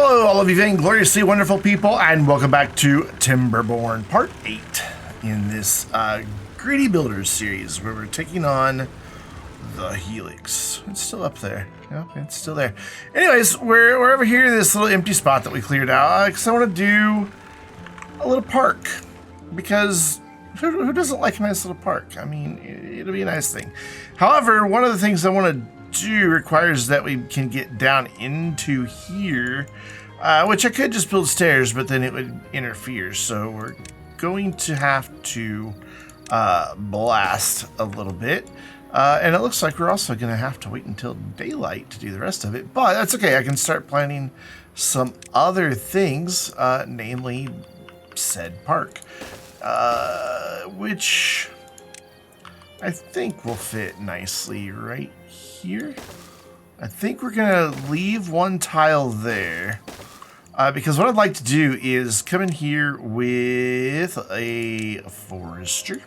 Hello, all of you vaingloriously wonderful people, and welcome back to Timberborn Part 8 in this Greedy Builders series where we're taking on the Helix. It's still up there. Yep, it's still there. Anyways, we're over here in this little empty spot that we cleared out because I want to do a little park. Because who doesn't like a nice little park? I mean, it'll be a nice thing. However, one of the things I want to do requires that we can get down into here, which I could just build stairs, but then it would interfere. So we're going to have to blast a little bit. And it looks like we're also going to have to wait until daylight to do the rest of it. But that's okay. I can start planning some other things, namely said park, which I think will fit nicely right here. I think we're going to leave one tile there. Because what I'd like to do is come in here with a forester.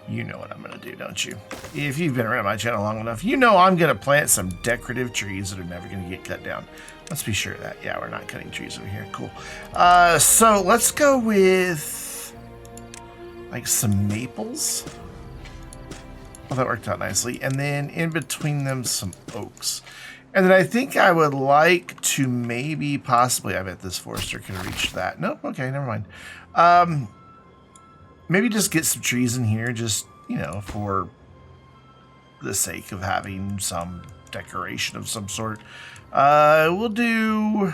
You know what I'm going to do, don't you? If you've been around my channel long enough, you know I'm going to plant some decorative trees that are never going to get cut down. Let's be sure of that. Yeah, we're not cutting trees over here. Cool. So let's go with like some maples. Well, that worked out nicely. And then in between them, some oaks. And then I think I would like to maybe possibly, I bet this forester can reach that. No? Okay, never mind. Maybe just get some trees in here, just, you know, for the sake of having some decoration of some sort. We'll do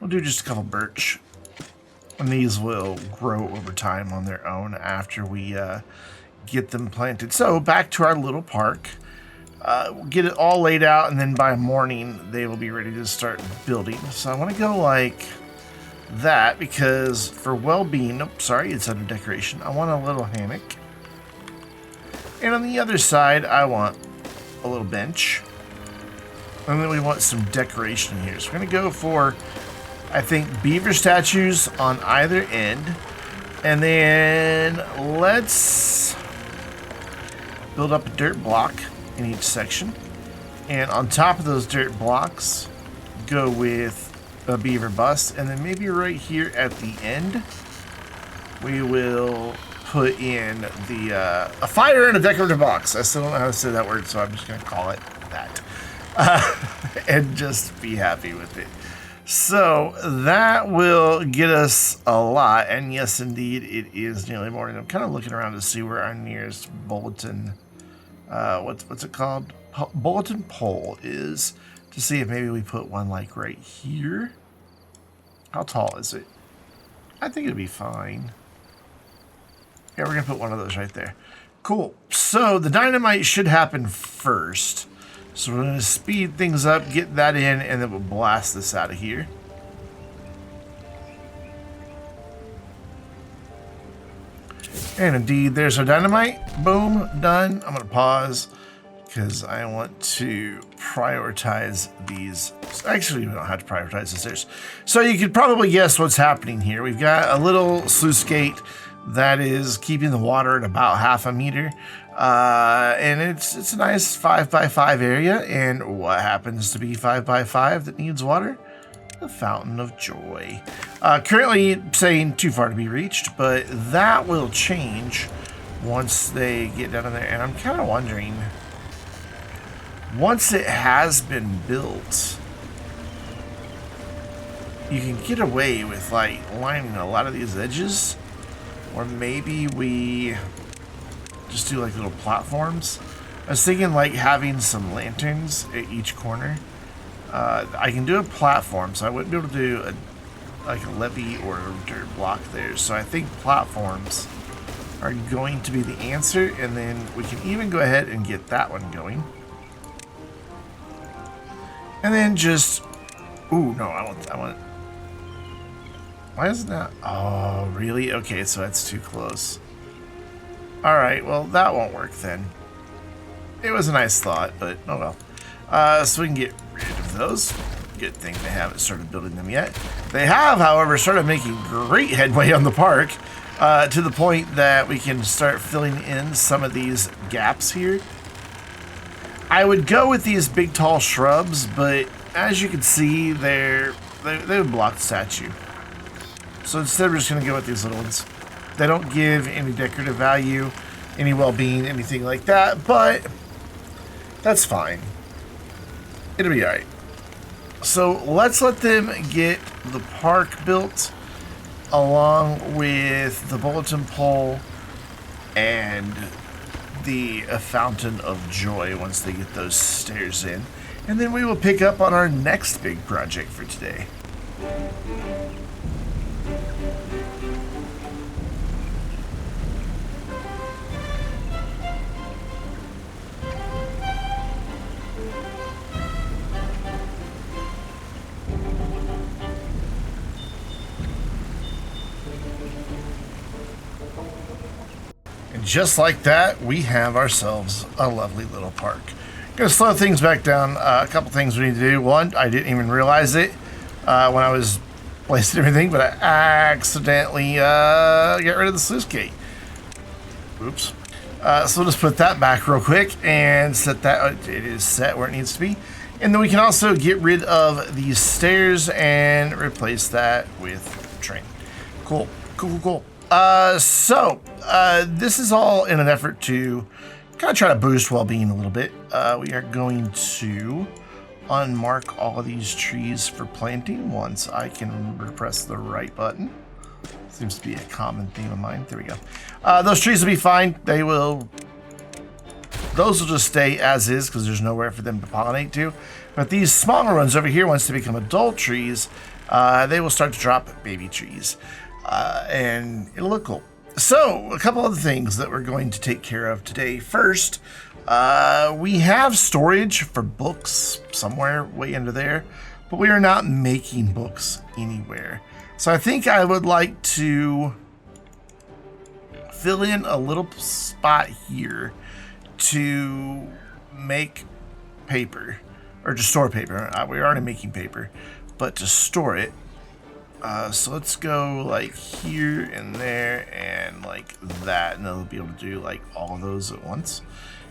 just a couple birch. And these will grow over time on their own after we get them planted. So back to our little park. We'll get it all laid out, and then by morning they will be ready to start building. So I want to go like that, because for well-being, nope, sorry, it's under decoration. I want a little hammock. And on the other side, I want a little bench. And then we want some decoration here. So we're going to go for, I think, beaver statues on either end. And then let's build up a dirt block in each section. And on top of those dirt blocks, go with a beaver bust, and then maybe right here at the end we will put in the a fire in a decorative box. I still don't know how to say that word, so I'm just gonna call it that, and just be happy with it. So that will get us a lot, and yes indeed it is nearly morning. I'm kind of looking around to see where our nearest bulletin what's it called, bulletin pole is, to see if maybe we put one like right here. How tall is it? I think it'd be fine. Yeah, we're gonna put one of those right there. Cool. So the dynamite should happen first. So we're gonna speed things up, get that in, and then we'll blast this out of here. And indeed, there's our dynamite. Boom, done. I'm gonna pause because I want to prioritize these. Actually, we don't have to prioritize the stairs. So you could probably guess what's happening here. We've got a little sluice gate that is keeping the water at about half a meter. And it's a nice 5x5 area. And what happens to be 5x5 that needs water? The Fountain of Joy. Currently saying too far to be reached, but that will change once they get down in there. And I'm kind of wondering, once it has been built, you can get away with like lining a lot of these edges, or maybe we just do like little platforms. I was thinking like having some lanterns at each corner. I can do a platform, so I wouldn't be able to do like a levee or a dirt block there. So I think platforms are going to be the answer, and then we can even go ahead and get that one going. And then just, ooh, no, I want, why isn't that? Oh, really? Okay, so that's too close. All right, well, that won't work then. It was a nice thought, but oh well. So we can get rid of those. Good thing they haven't started building them yet. They have, however, started making great headway on the park, to the point that we can start filling in some of these gaps here. I would go with these big tall shrubs, but as you can see, they would block the statue. So instead, we're just going to go with these little ones. They don't give any decorative value, any well-being, anything like that, but that's fine. It'll be alright. So let's let them get the park built along with the bulletin pole and the fountain of joy once they get those stairs in. And then we will pick up on our next big project for today. Just like that, we have ourselves a lovely little park. Gonna slow things back down. A couple things we need to do. One, I didn't even realize it when I was placing everything, but I accidentally get rid of the sluice gate. Oops. So we'll just put that back real quick and set that. It is set where it needs to be. And then we can also get rid of these stairs and replace that with train. Cool. This is all in an effort to kind of try to boost well-being a little bit. We are going to unmark all of these trees for planting once I can remember to press the right button. Seems to be a common theme of mine. There we go. Those trees will be fine. Those will just stay as is because there's nowhere for them to pollinate to. But these smaller ones over here, once they become adult trees, they will start to drop baby trees. And it'll look cool. So, a couple other things that we're going to take care of today. First, we have storage for books somewhere way under there, but we are not making books anywhere. So I think I would like to fill in a little spot here to make paper, or to store paper. We're already making paper, but to store it. So let's go like here and there and like that, and then we'll be able to do like all of those at once.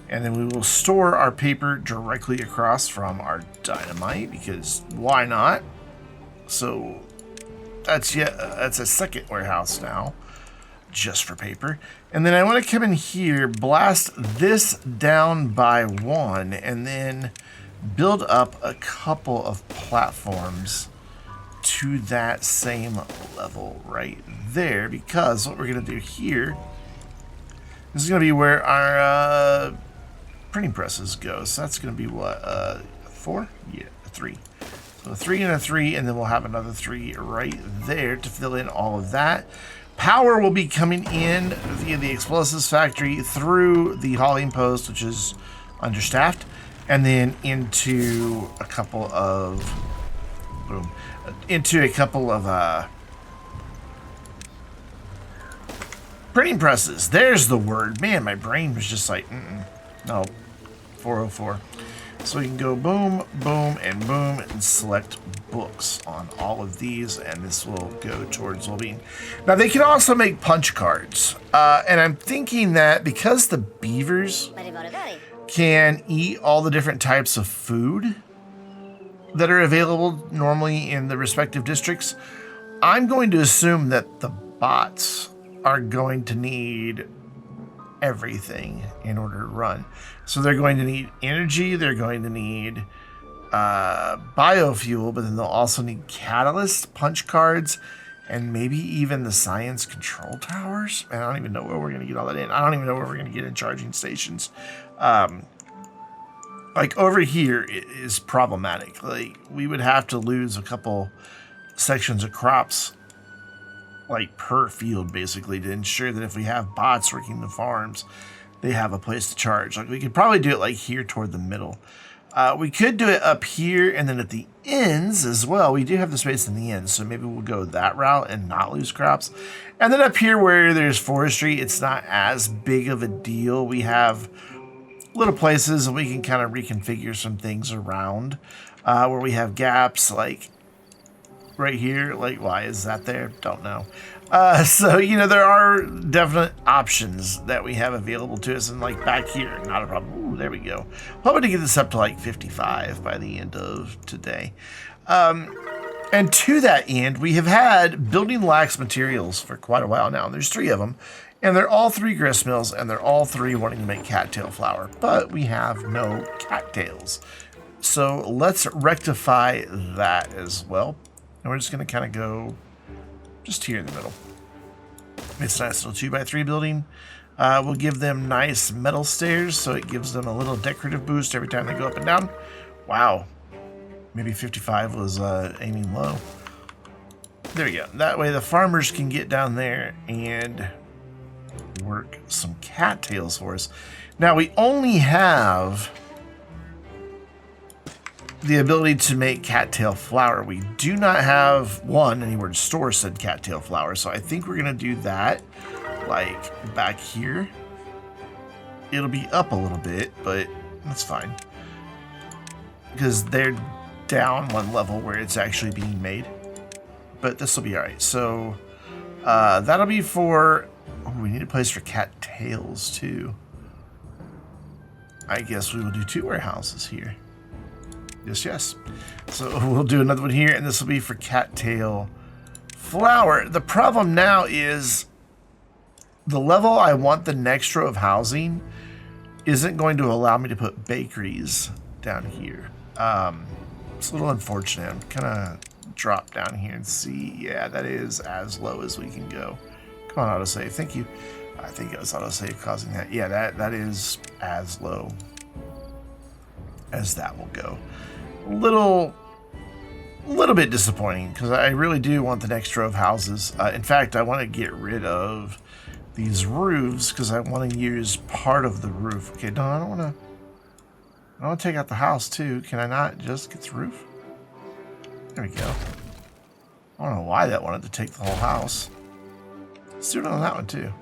And then we will store our paper directly across from our dynamite, because why not? So that's a second warehouse now, just for paper. And then I want to come in here, blast this down by one, and then build up a couple of platforms to that same level right there, because what we're going to do here, this is going to be where our printing presses go. So that's going to be what, 4? Yeah, 3. So 3 and a 3, and then we'll have another 3 right there to fill in all of that. Power will be coming in via the explosives factory through the hauling post, which is understaffed, and then into a couple of printing presses. There's the word. Man, my brain was just like, no, 404. So we can go boom, boom, and boom, and select books on all of these, and this will go towards well-being. Now, they can also make punch cards, and I'm thinking that because the beavers can eat all the different types of food that are available normally in the respective districts, I'm going to assume that the bots are going to need everything in order to run. So they're going to need energy, they're going to need biofuel, but then they'll also need catalysts, punch cards, and maybe even the science control towers. And I don't even know where we're going to get all that in. I don't even know where we're going to get in charging stations. Like over here, it is problematic. Like we would have to lose a couple sections of crops, like per field, basically, to ensure that if we have bots working the farms, they have a place to charge. Like we could probably do it like here toward the middle. We could do it up here and then at the ends as well. We do have the space in the ends, so maybe we'll go that route and not lose crops. And then up here where there's forestry, it's not as big of a deal. We have little places and we can kind of reconfigure some things around where we have gaps. Like right here. Like, why is that there? Don't know. So, you know, there are definite options that we have available to us. And like back here, not a problem. Ooh, there we go. Hoping to get this up to like 55 by the end of today. And to that end, we have had building lax materials for quite a while now. There's 3 of them. And they're all 3 grist mills, and they're all 3 wanting to make cattail flour. But we have no cattails. So let's rectify that as well. And we're just going to kind of go just here in the middle. It's a nice little 2x3 building. We'll give them nice metal stairs, so it gives them a little decorative boost every time they go up and down. Wow. Maybe 55 was aiming low. There we go. That way the farmers can get down there and work some cattails for us. Now we only have the ability to make cattail flour. We do not have anywhere to store said cattail flour, so I think we're gonna do that like back here. It'll be up a little bit, but that's fine because they're down 1 level where it's actually being made, but this will be all right. So that'll be for we need a place for cattails too. I guess we will do 2 warehouses here. Yes. So we'll do another one here, and this will be for cattail flour. The problem now is the level I want the next row of housing isn't going to allow me to put bakeries down here. It's a little unfortunate. I'm gonna drop down here and see. Yeah, that is as low as we can go. Come on, autosave. Thank you. I think it was autosave causing that. Yeah, that is as low as that will go. Little bit disappointing because I really do want the next row of houses. In fact, I want to get rid of these roofs because I want to use part of the roof. Okay, no, I don't want to take out the house too. Can I not just get the roof? There we go. I don't know why that wanted to take the whole house. Let's do it on that one too.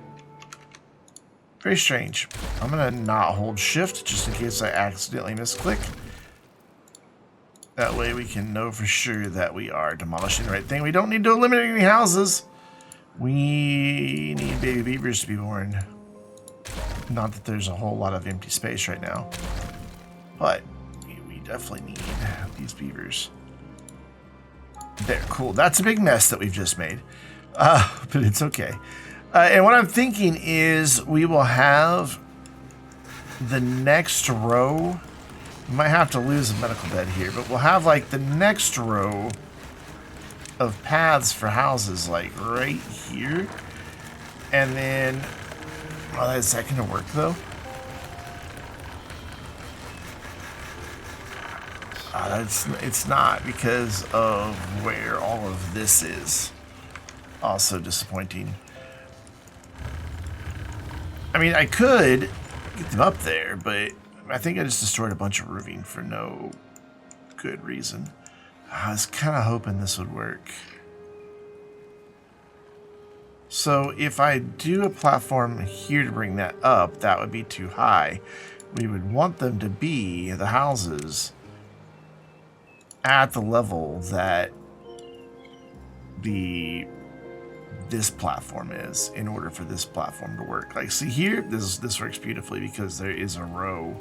Very strange. I'm gonna not hold shift just in case I accidentally misclick. That way we can know for sure that we are demolishing the right thing. We don't need to eliminate any houses. We need baby beavers to be born. Not that there's a whole lot of empty space right now, but we definitely need these beavers. There, cool. That's a big mess that we've just made, but it's okay. And what I'm thinking is we will have the next row. We might have to lose a medical bed here, but we'll have like the next row of paths for houses like right here. And then, well, is that going to work though? It's not because of where all of this is. Also disappointing. I mean, I could get them up there, but I think I just destroyed a bunch of roofing for no good reason. I was kind of hoping this would work. So if I do a platform here to bring that up, that would be too high. We would want them to be, the houses, at the level that this platform is in order for this platform to work. Like, see here, this works beautifully because there is a row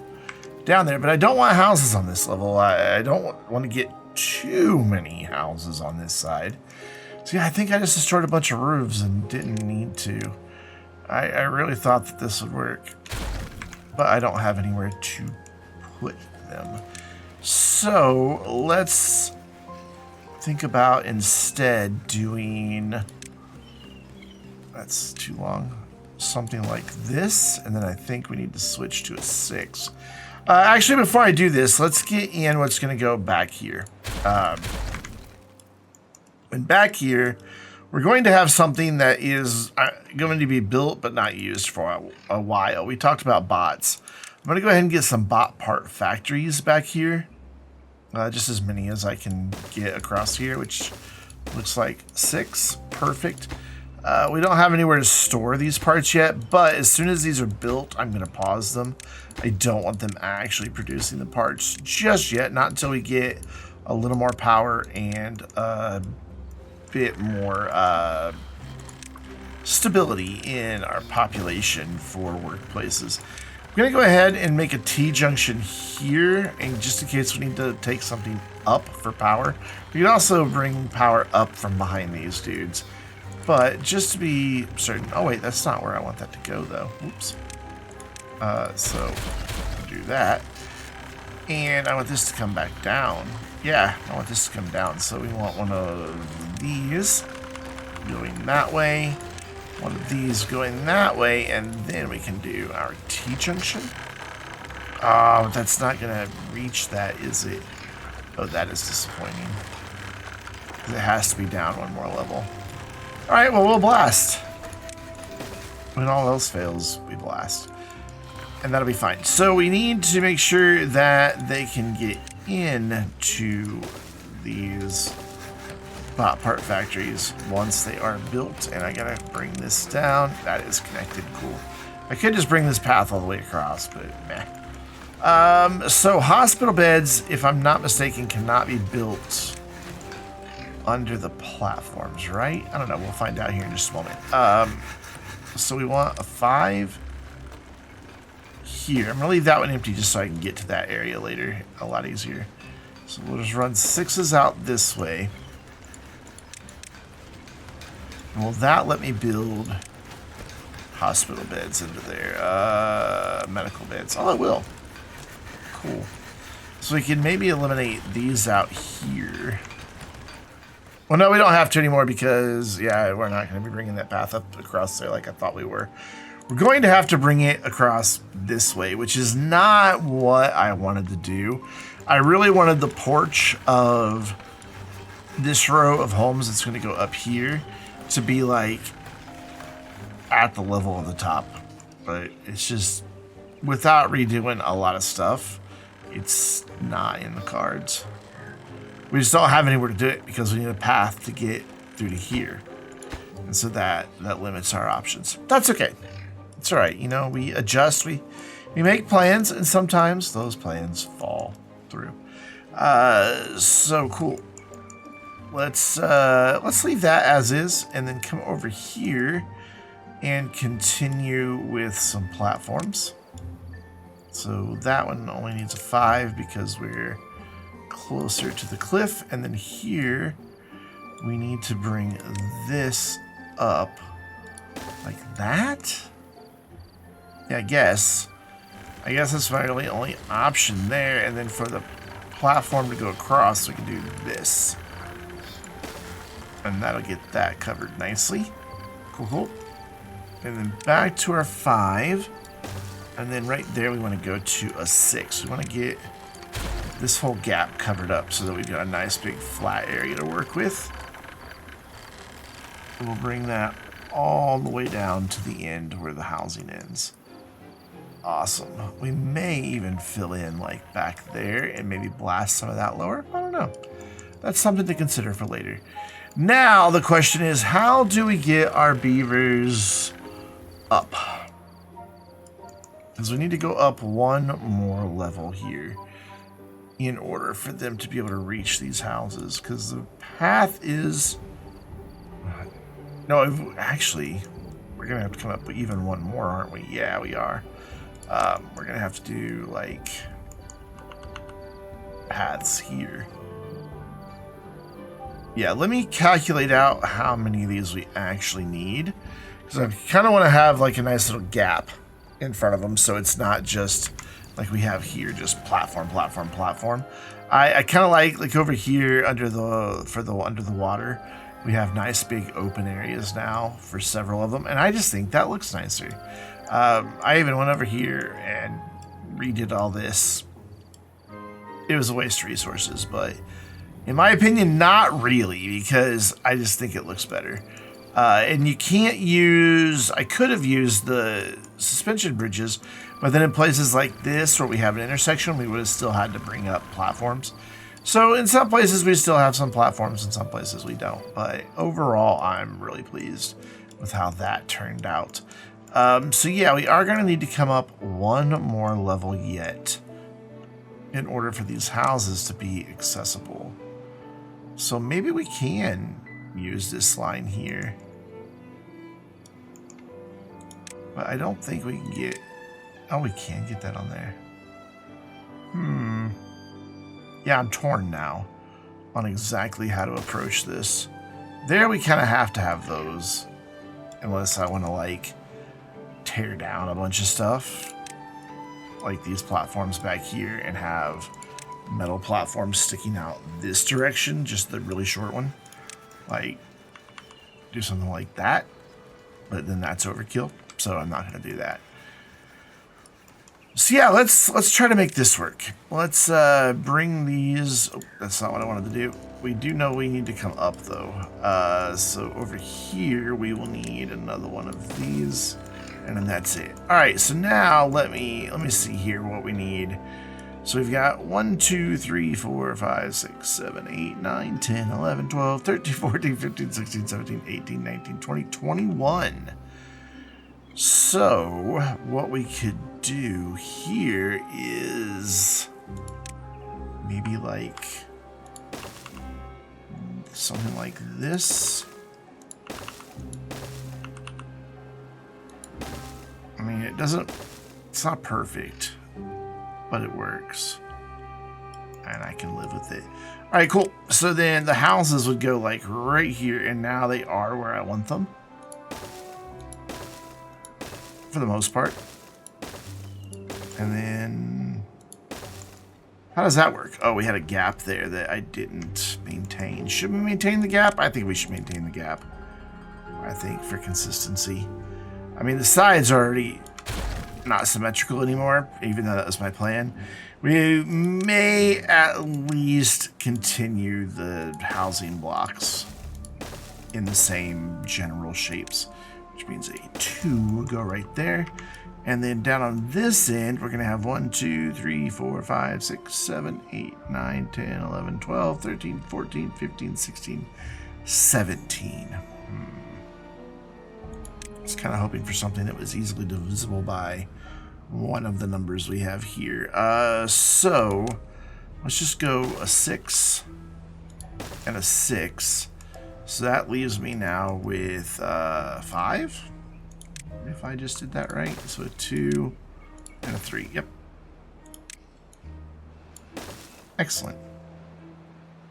down there, but I don't want houses on this level. I don't want to get too many houses on this side. So yeah, I think I just destroyed a bunch of roofs and didn't need to. I really thought that this would work, but I don't have anywhere to put them. So let's think about instead doing, that's too long, something like this, and then I think we need to switch to a 6. Actually, before I do this, let's get in what's going to go back here. And back here, we're going to have something that is going to be built but not used for a while. We talked about bots. I'm going to go ahead and get some bot part factories back here. Just as many as I can get across here, which looks like 6. Perfect. We don't have anywhere to store these parts yet, but as soon as these are built, I'm going to pause them. I don't want them actually producing the parts just yet, not until we get a little more power and bit more stability in our population for workplaces. I'm going to go ahead and make a T-junction here, and just in case we need to take something up for power. We can also bring power up from behind these dudes. But just to be certain... Oh, wait, that's not where I want that to go, though. Oops. So, do that. And I want this to come back down. Yeah, I want this to come down. So we want one of these going that way. One of these going that way, and then we can do our T-junction. Oh, that's not going to reach that, is it? Oh, that is disappointing. It has to be down one more level. Alright, well, we'll blast. When all else fails, we blast. And that'll be fine. So we need to make sure that they can get into these bot part factories once they are built. And I gotta bring this down. That is connected. Cool. I could just bring this path all the way across, but meh. So hospital beds, if I'm not mistaken, cannot be built under the platforms, right? I don't know. We'll find out here in just a moment. So we want a 5 here. I'm gonna leave that one empty just so I can get to that area later a lot easier. So we'll just run 6s out this way. Will that let me build hospital beds into there? Medical beds. Oh, it will. Cool. So we can maybe eliminate these out here. Well, no, we don't have to anymore because, yeah, we're not going to be bringing that path up across there like I thought we were. We're going to have to bring it across this way, which is not what I wanted to do. I really wanted the porch of this row of homes that's going to go up here to be like at the level of the top, but it's just without redoing a lot of stuff, it's not in the cards. We just don't have anywhere to do it because we need a path to get through to here, and so that limits our options. That's okay. It's all right. You know, we adjust, we make plans, and sometimes those plans fall through. So cool. Let's leave that as is, and then come over here and continue with some platforms. So that one only needs a 5 because we're closer to the cliff, and then here we need to bring this up like that. Yeah, I guess that's my really only option there, and then for the platform to go across, we can do this. And that'll get that covered nicely. Cool. And then back to our 5. And then right there, we want to go to a 6. We want to get this whole gap covered up so that we've got a nice big flat area to work with. And we'll bring that all the way down to the end where the housing ends. Awesome. We may even fill in like back there and maybe blast some of that lower. I don't know. That's something to consider for later. Now the question is, how do we get our beavers up? Because we need to go up one more level here in order for them to be able to reach these houses. Because the path is... No, actually, we're going to have to come up with even one more, aren't we? Yeah, we are. We're going to have to do, like, paths here. Yeah, let me calculate out how many of these we actually need. Because I kind of want to have, like, a nice little gap in front of them, so it's not just like we have here, just platform. I kind of like over here under the water, we have nice big open areas now for several of them, and I just think that looks nicer. I even went over here and redid all this. It was a waste of resources, but in my opinion, not really, because I just think it looks better. And you can't use... I could have used the suspension bridges, but then in places like this where we have an intersection, we would have still had to bring up platforms. So in some places we still have some platforms, in some places we don't. But overall, I'm really pleased with how that turned out. So yeah, we are going to need to come up one more level yet in order for these houses to be accessible. So maybe we can use this line here. But I don't think we can get... Oh, we can get that on there. Yeah, I'm torn now on exactly how to approach this. There we kind of have to have those. Unless I want to, like, tear down a bunch of stuff. Like these platforms back here and have metal platforms sticking out this direction, just the really short one. Like, do something like that. But then that's overkill, so I'm not going to do that. So yeah, let's try to make this work. Let's bring these... Oh, that's not what I wanted to do. We do know we need to come up, though. So over here, we will need another one of these. And then that's it. All right, so now let me see here what we need. So we've got 1, 2, 3, 4, 5, 6, 7, 8, 9, 10, 11, 12, 13, 14, 15, 16, 17, 18, 19, 20, 21. So what we could do here is maybe like something like this. I mean, it's not perfect, but it works. And I can live with it. All right, cool. So then the houses would go like right here, and now they are where I want them. For the most part. And then... How does that work? Oh, we had a gap there that I didn't maintain. Should we maintain the gap? I think we should maintain the gap. I think for consistency. I mean, the sides are already not symmetrical anymore, even though that was my plan. We may at least continue the housing blocks in the same general shapes, which means a 2 will go right there. And then down on this end, we're going to have 1, 2, 3, 4, 5, 6, 7, 8, 9, 10, 11, 12, 13, 14, 15, 16, 17. I was kind of hoping for something that was easily divisible by one of the numbers we have here. So let's just go a 6 and a 6. So that leaves me now with 5. If I just did that right. So a 2 and a 3. Yep. Excellent.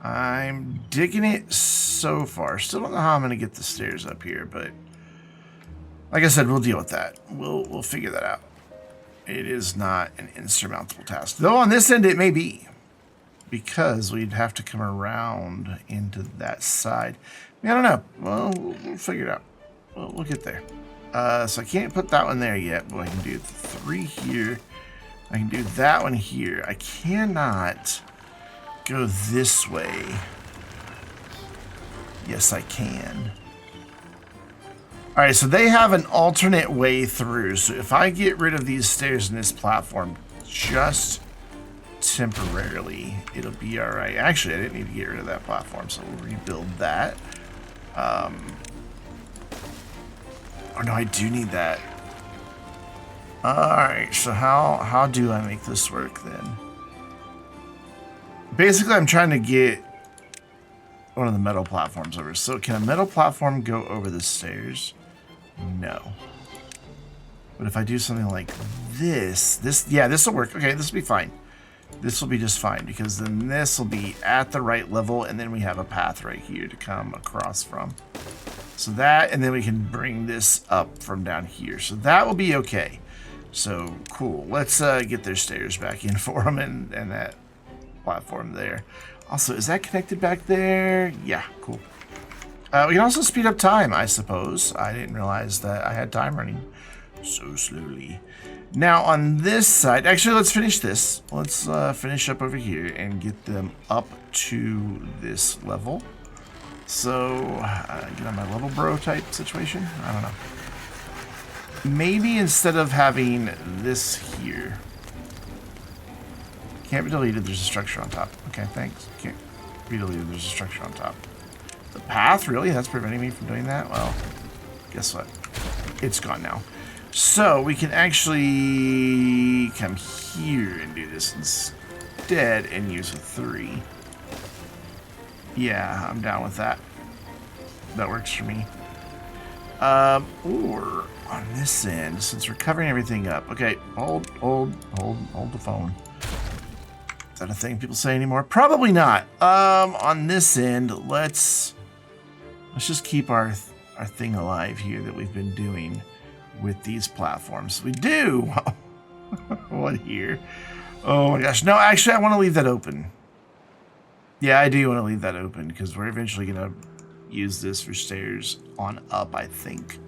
I'm digging it so far. Still don't know how I'm going to get the stairs up here, but like I said, we'll deal with that. We'll figure that out. It is not an insurmountable task. Though on this end it may be. Because we'd have to come around into that side. I don't know. Well, we'll figure it out. We'll get there. So I can't put that one there yet, but I can do 3 here. I can do that one here. I cannot go this way. Yes, I can. All right, so they have an alternate way through. So if I get rid of these stairs and this platform just temporarily, it'll be all right. Actually, I didn't need to get rid of that platform, so we'll rebuild that. Oh no, I do need that. All right, so how do I make this work then? Basically, I'm trying to get one of the metal platforms over. So can a metal platform go over the stairs? No. But if I do something like this, yeah, this will work. Okay, this will be fine. This will be just fine because then this will be at the right level and then we have a path right here to come across from. So that, and then we can bring this up from down here. So that will be okay. So cool. Let's get their stairs back in for them and that platform there. Also, is that connected back there? Yeah, cool. We can also speed up time, I suppose. I didn't realize that I had time running so slowly. Now on this side, actually let's finish this. Let's finish up over here and get them up to this level. So, get on my level bro type situation? I don't know. Maybe instead of having this here. Can't be deleted, there's a structure on top. Okay, thanks. Can't be deleted, there's a structure on top. The path, really? That's preventing me from doing that? Well, guess what? It's gone now. So, we can actually come here and do this instead and use a 3. Yeah, I'm down with that. That works for me. Or on this end, since we're covering everything up. Okay, hold the phone. Is that a thing people say anymore? Probably not. On this end, let's just keep our thing alive here that we've been doing with these platforms. We do. What here? Oh my gosh. No, actually, I want to leave that open. Yeah, I do want to leave that open because we're eventually going to use this for stairs on up, I think.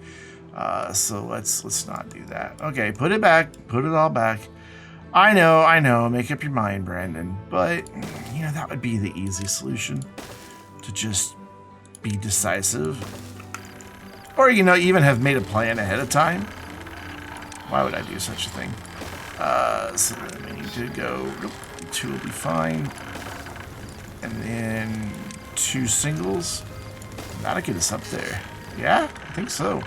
So let's not do that. Okay, put it back. Put it all back. I know. Make up your mind, Brandon. But, you know, that would be the easy solution. To just be decisive. Or, you know, even have made a plan ahead of time. Why would I do such a thing? So then we need to go... 2 will be fine. And then 2 singles. That'll get us up there. Yeah, I think so.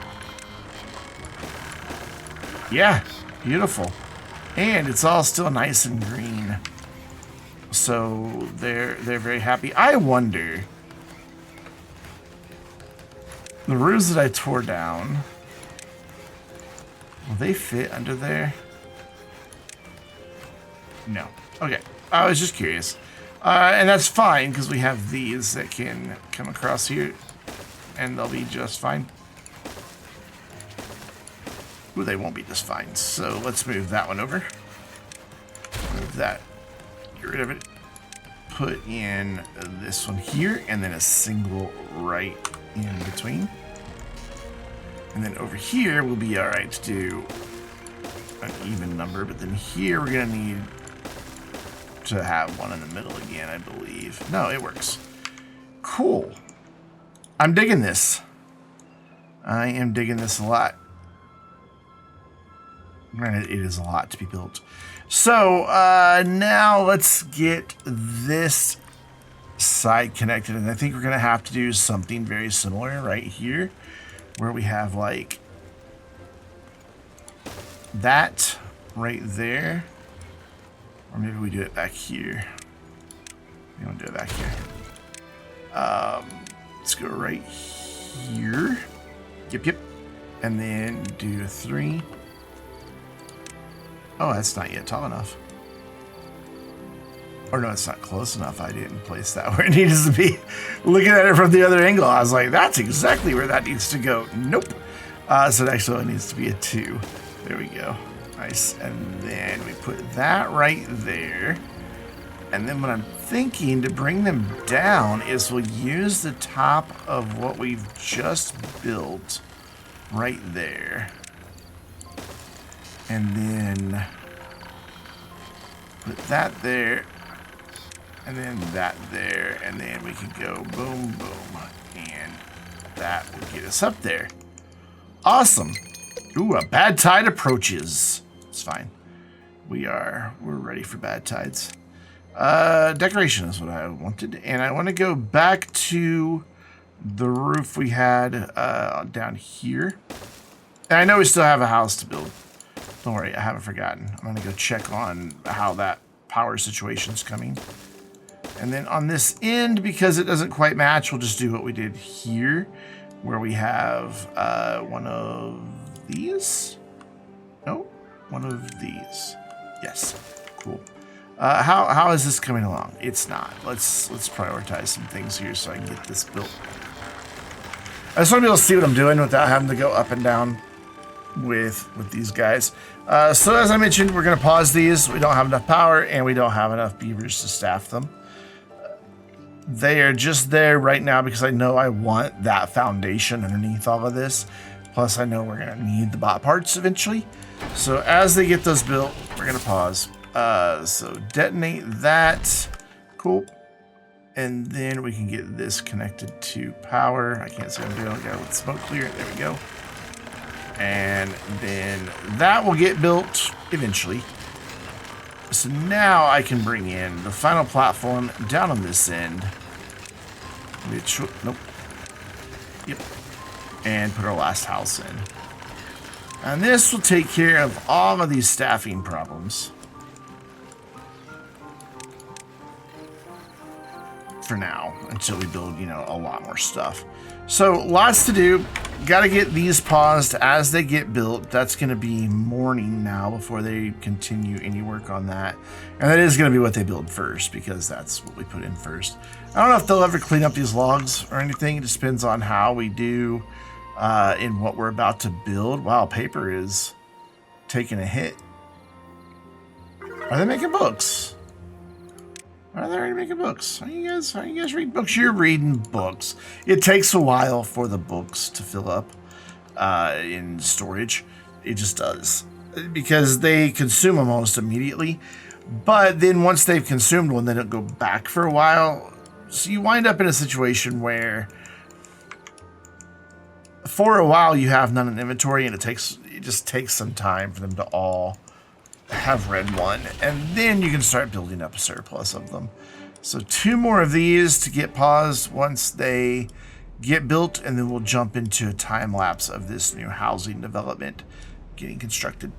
Yeah, beautiful. And it's all still nice and green. So they're very happy. I wonder... The roofs that I tore down... Will they fit under there? No. Okay. I was just curious. And that's fine, because we have these that can come across here. And they'll be just fine. Ooh, they won't be just fine. So let's move that one over. Move that. Get rid of it. Put in this one here, and then a single right in between. And then over here will be alright to do an even number, but then here we're going to need to have one in the middle again, I believe. No, it works. Cool. I'm digging this. I am digging this a lot. Granted, it is a lot to be built. So, now let's get this side connected, and I think we're going to have to do something very similar right here, where we have, like, that right there. Or maybe we do it back here. We don't do it back here. Let's go right here. Yep. And then do 3. Oh, that's not yet tall enough. Or no, it's not close enough. I didn't place that where it needs to be. Looking at it from the other angle, I was like, that's exactly where that needs to go. Nope. So it actually needs to be a 2. There we go. Nice. And then we put that right there. And then what I'm thinking to bring them down is we'll use the top of what we've just built right there. And then put that there. And then that there. And then we can go boom, boom. And that will get us up there. Awesome. Ooh, a bad tide approaches. It's fine. We're ready for bad tides. Decoration is what I wanted. And I want to go back to the roof we had down here. And I know we still have a house to build. Don't worry, I haven't forgotten. I'm going to go check on how that power situation's coming. And then on this end, because it doesn't quite match, we'll just do what we did here, where we have one of these. No, one of these. Yes, cool. How is this coming along? It's not. Let's prioritize some things here so I can get this built. I just want to be able to see what I'm doing without having to go up and down with these guys. So as I mentioned, we're going to pause these. We don't have enough power, and we don't have enough beavers to staff them. They are just there right now because I know I want that foundation underneath all of this. Plus, I know we're going to need the bot parts eventually. So as they get those built, we're going to pause. So detonate that. Cool. And then we can get this connected to power. I can't see what I'm doing. I gotta let the smoke clear. There we go. And then that will get built eventually. So now I can bring in the final platform down on this end. Which, nope. Yep. And put our last house in. And this will take care of all of these staffing problems. for now until we build, you know, a lot more stuff. So lots to do. Got to get these paused as they get built. That's going to be morning now before they continue any work on that. And that is going to be what they build first because that's what we put in first. I don't know if they'll ever clean up these logs or anything. It just depends on how we do in what we're about to build. Wow, paper is taking a hit. Are they making books? Are they already making books? How you guys read books? You're reading books. It takes a while for the books to fill up in storage. It just does. Because they consume them almost immediately. But then once they've consumed one, they don't go back for a while. So you wind up in a situation where for a while you have none in inventory, and it just takes some time for them to all have read one, and then you can start building up a surplus of them. So 2 more of these to get paused once they get built, and then we'll jump into a time lapse of this new housing development getting constructed.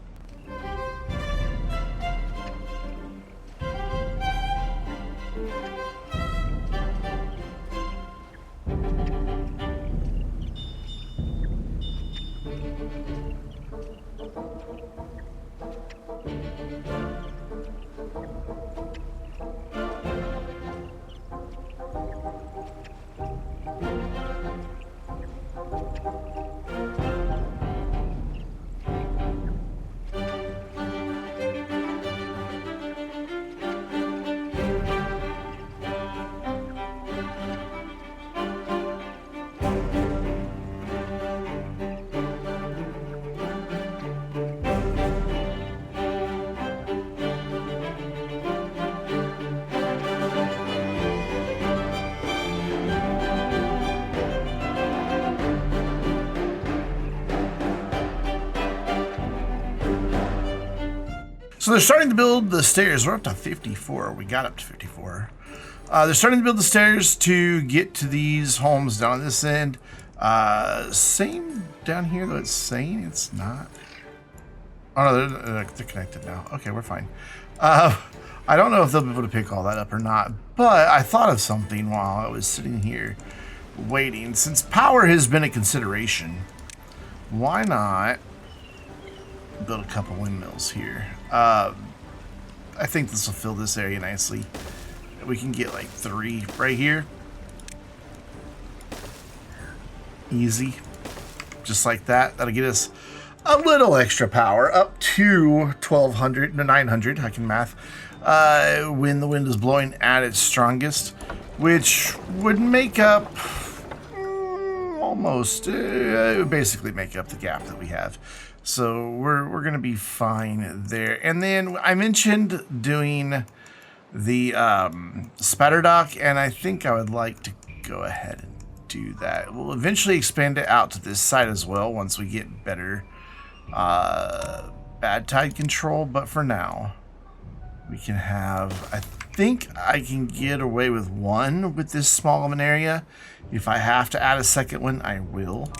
So they're starting to build the stairs. We're up to 54. We got up to 54. They're starting to build the stairs to get to these homes down on this end. Same down here, though. It's saying it's not. Oh, no, they're connected now. Okay, we're fine. I don't know if they'll be able to pick all that up or not, but I thought of something while I was sitting here waiting. Since power has been a consideration, why not build a couple windmills here? I think this will fill this area nicely. We can get like 3 right here. Easy. Just like that. That'll get us a little extra power up to 1200 to 900. I can math. When the wind is blowing at its strongest, which would make up almost basically make up the gap that we have. So we're gonna be fine there. And then I mentioned doing the spadderdock, and I think I would like to go ahead and do that. We'll eventually expand it out to this side as well once we get better bad tide control, but for now we can have, I think I can get away with 1 with this small of an area. If I have to add a second one, I will.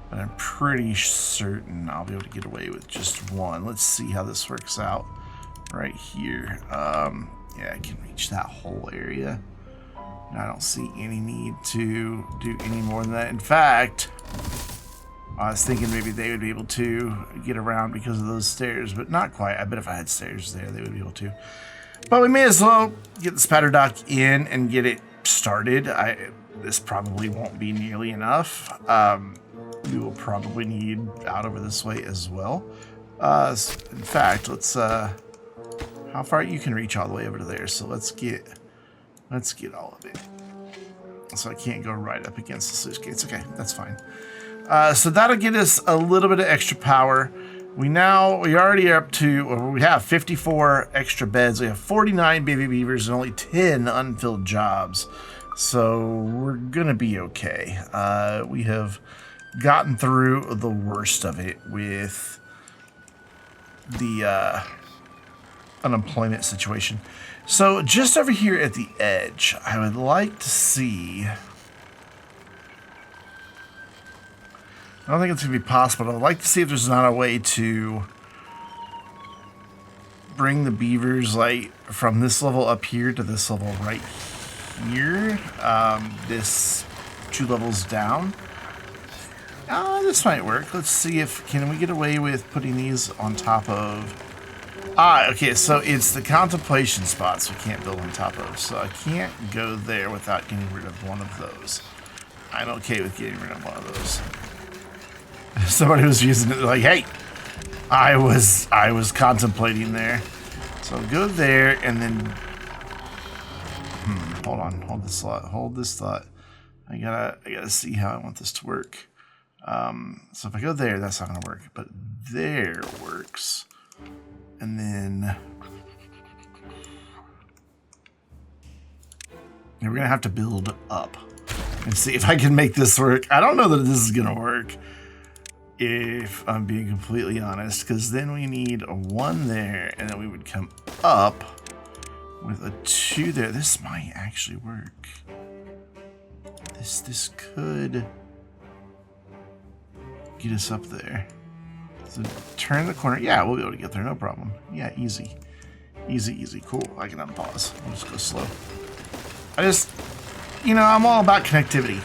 But I'm pretty certain I'll be able to get away with just 1. Let's see how this works out right here. Yeah, I can reach that whole area. And I don't see any need to do any more than that. In fact, I was thinking maybe they would be able to get around because of those stairs, but not quite. I bet if I had stairs there, they would be able to. But we may as well get the spadderdock in and get it started. This probably won't be nearly enough. We will probably need out over this way as well. In fact, let's how far you can reach all the way over to there. So let's get all of it. So I can't go right up against the sluice gates. Okay, that's fine. So that'll get us a little bit of extra power. We already are up to, or we have 54 extra beds. We have 49 baby beavers and only 10 unfilled jobs. So we're gonna be okay. We have gotten through the worst of it with the unemployment situation. So just over here at the edge, I would like to see, I don't think it's gonna be possible, but I'd like to see if there's not a way to bring the beavers like from this level up here to this level right here, this 2 levels down. This might work. Let's see if, can we get away with putting these on top of... okay, so it's the contemplation spots we can't build on top of. So I can't go there without getting rid of one of those. I'm okay with getting rid of one of those. Somebody was using it like, hey, I was contemplating there. So go there and then, hold on, hold this thought. I gotta see how I want this to work. So if I go there, that's not gonna work, but there works. And then we're gonna have to build up and see if I can make this work. I don't know that this is gonna work, if I'm being completely honest, because then we need a 1 there, and then we would come up with a 2 there. This might actually work. This could get us up there. So turn the corner. Yeah, we'll be able to get there, no problem. Yeah, easy. Easy, cool. I can unpause. We'll just go slow. I'm all about connectivity.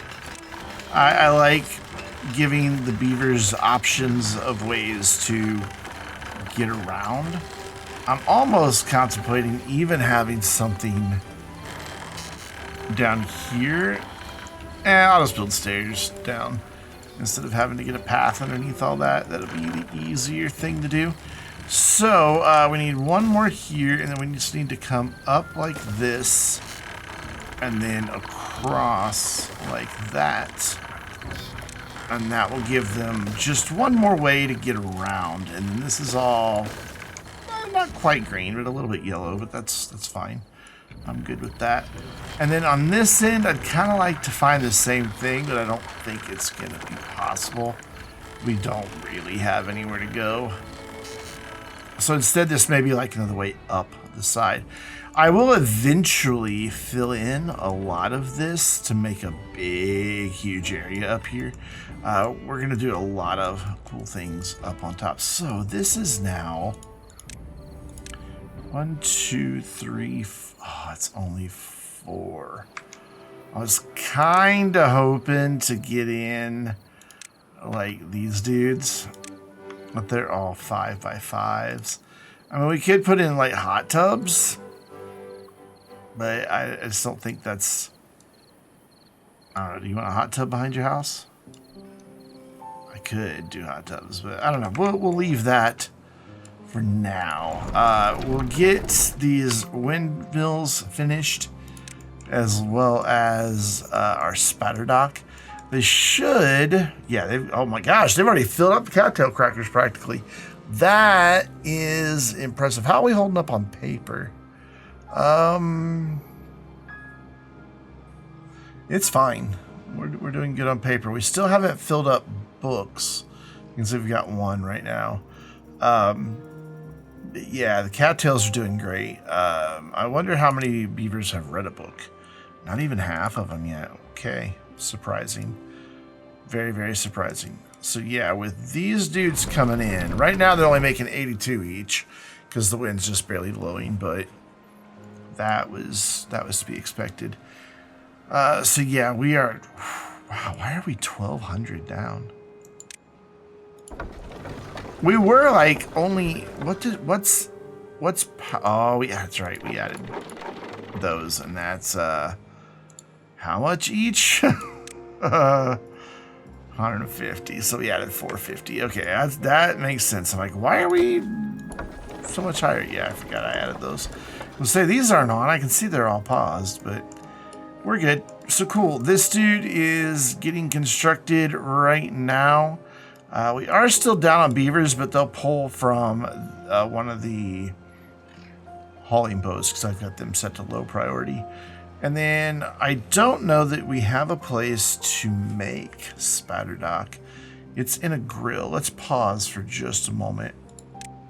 I like giving the beavers options of ways to get around. I'm almost contemplating even having something down here. I'll just build stairs down instead of having to get a path underneath all that. That'll be the easier thing to do. So we need 1 more here, and then we just need to come up like this and then across like that. And that will give them just 1 more way to get around. And then this is all not quite green, but a little bit yellow, but that's fine. I'm good with that. And then on this end, I'd kind of like to find the same thing, but I don't think it's going to be possible. We don't really have anywhere to go. So instead, this may be like another way up the side. I will eventually fill in a lot of this to make a big, huge area up here. We're going to do a lot of cool things up on top. So this is now 1, 2, 3, it's only 4. I was kind of hoping to get in like these dudes, but they're all 5x5s. I mean, we could put in like hot tubs, but I just don't think that's... I don't know, do you want a hot tub behind your house? I could do hot tubs, but I don't know. We'll leave that for now. We'll get these windmills finished, as well as our spadderdock. They should, yeah, oh my gosh, they've already filled up the cattail crackers practically. That is impressive. How are we holding up on paper? It's fine. We're doing good on paper. We still haven't filled up books. You can see we've got 1 right now. Yeah, the cattails are doing great. I wonder how many beavers have read a book. Not even half of them yet. Okay, surprising. Very, very surprising. So yeah, with these dudes coming in, right now they're only making 82 each because the wind's just barely blowing, but that was to be expected. So yeah, we are... Wow, why are we 1,200 down? We were like only... Oh, yeah, that's right. We added those, and that's... how much each? 150. So we added 450. Okay, that makes sense. I'm like, why are we so much higher? Yeah, I forgot I added those. I'll say these aren't on. I can see they're all paused, but we're good. So cool. This dude is getting constructed right now. We are still down on beavers, but they'll pull from one of the hauling boats because I've got them set to low priority. And then I don't know that we have a place to make spadderdock. It's in a grill. Let's pause for just a moment.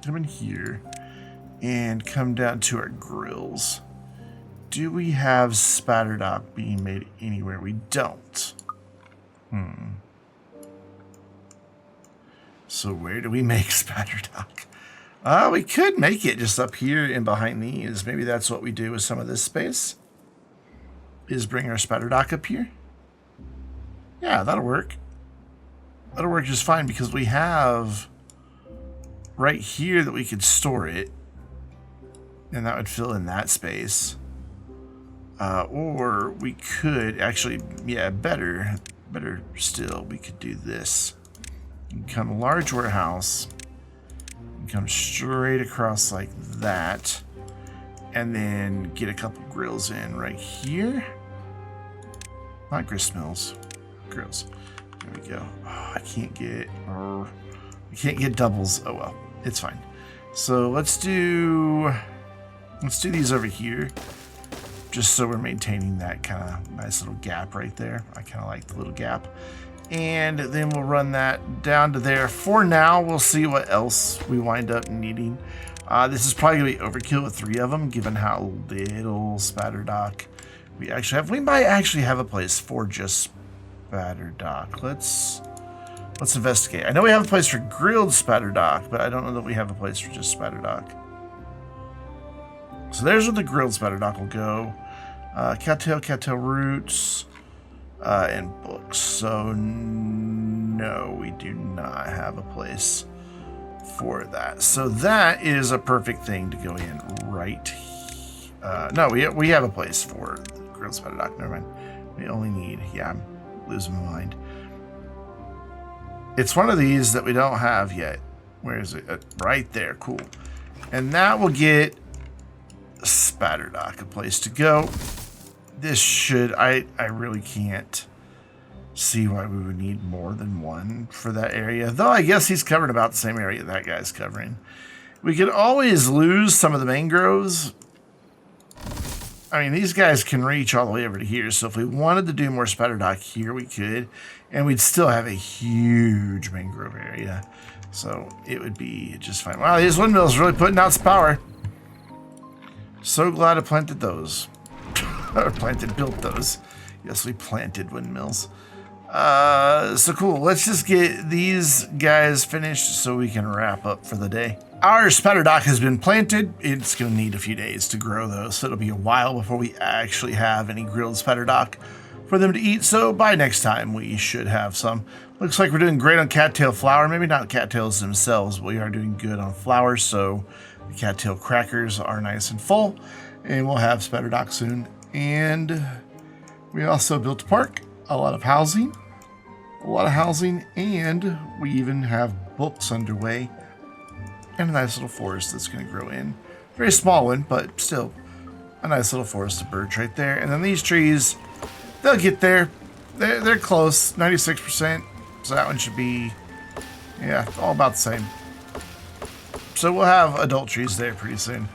Come in here and come down to our grills. Do we have spadderdock being made anywhere? We don't. So where do we make spadderdock? We could make it just up here and behind these. Maybe that's what we do with some of this space. is bring our spadderdock up here. Yeah, that'll work. That'll work just fine because we have right here that we could store it. And that would fill in that space. Or we could actually, yeah, better still, we could do this. Become a large warehouse. Come straight across like that. And then get a couple grills in right here. Not grist mills. Grills. There we go. Oh, I can't get doubles. Oh well, it's fine. So let's do these over here. Just so we're maintaining that kind of nice little gap right there. I kind of like the little gap. And then we'll run that down to there. For now, we'll see what else we wind up needing. This is probably going to be overkill with 3 of them, given how little spadderdock we actually have. We might actually have a place for just spadderdock. Let's investigate. I know we have a place for grilled spadderdock, but I don't know that we have a place for just spadderdock. So there's where the grilled spadderdock will go. Cattail roots, and books. So no, we do not have a place for that. So that is a perfect thing to go in right. No, we have a place for the grilled spadderdock. Never mind. We only need. Yeah, I'm losing my mind. It's one of these that we don't have yet. Where is it? Right there. Cool. And that will get spadderdock a place to go. This should, I really can't see why we would need more than one for that area. Though I guess he's covered about the same area that guy's covering. We could always lose some of the mangroves. I mean, these guys can reach all the way over to here. So if we wanted to do more spadderdock here, we could. And we'd still have a huge mangrove area. So it would be just fine. Wow, these windmills really putting out some power. So glad I planted those. Or built those. Yes, we planted windmills. So cool. Let's just get these guys finished so we can wrap up for the day. Our spadderdock has been planted. It's going to need a few days to grow though, so it'll be a while before we actually have any grilled spadderdock for them to eat. So by next time, we should have some. Looks like we're doing great on cattail flour. Maybe not cattails themselves, but we are doing good on flour. So the cattail crackers are nice and full, and we'll have spadderdock soon. And we also built a park, a lot of housing, and we even have books underway, and a nice little forest that's going to grow in. Very small one, but still a nice little forest of birch right there. And then these trees, they'll get there. They're close, 96%. So that one should be, yeah, all about the same. So we'll have adult trees there pretty soon.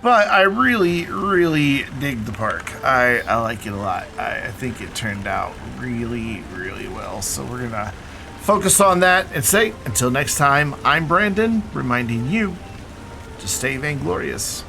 But I really, really dig the park. I like it a lot. I think it turned out really, really well. So we're going to focus on that and say, until next time, I'm Brandon, reminding you to stay vainglorious.